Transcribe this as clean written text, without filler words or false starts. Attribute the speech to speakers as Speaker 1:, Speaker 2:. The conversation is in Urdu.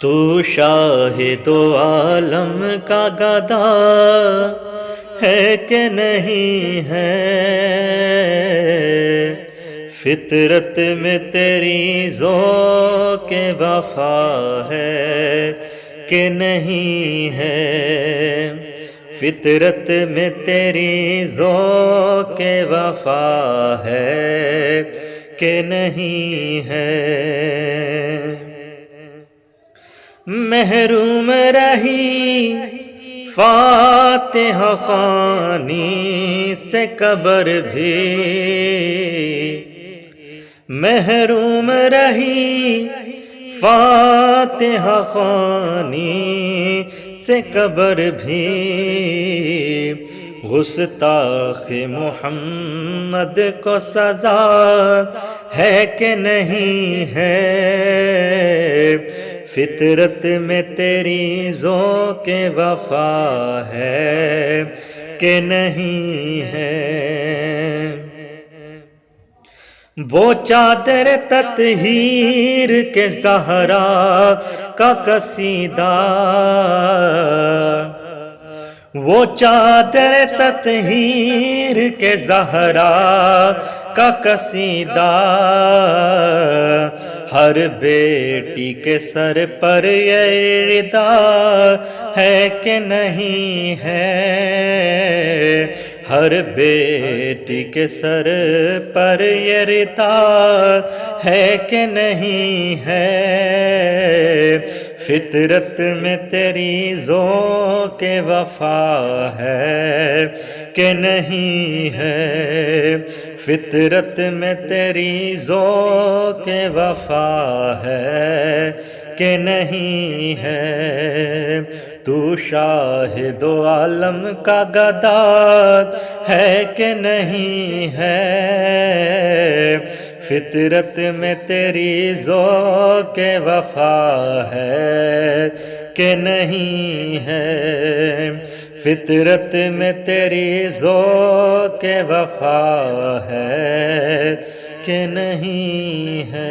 Speaker 1: تو شاہد و عالم کا گدا ہے کہ نہیں ہے، فطرت میں تیری ذوق وفا ہے کہ نہیں ہے، فطرت میں تیری ذوق وفا ہے کہ نہیں ہے۔ محروم رہی فاتحہ خوانی سے قبر بھی، محروم رہی فاتحہ خوانی سے قبر بھی، گستاخ محمد کو سزا ہے کہ نہیں ہے، فطرت میں تیری ذوق وفا ہے کہ نہیں ہے۔ وہ چادر تطہیر کے زہرا کا قصیدہ، وہ چادر تطہیر کے زہرا کا قصیدہ، ہر بیٹی کے سر پر یہ ردا ہے کہ نہیں ہے، ہر بیٹی کے سر پر یہ ردا ہے کہ نہیں ہے، فطرت میں تیری ذوق وفا ہے کہ نہیں ہے، فطرت میں تیری ذوق وفا ہے کہ نہیں ہے۔ تو شاہد و عالم کا گدا ہے کہ نہیں ہے، فطرت میں تیری ذوق وفا ہے کہ نہیں ہے، فطرت میں تیری ذوق وفا ہے کہ نہیں ہے۔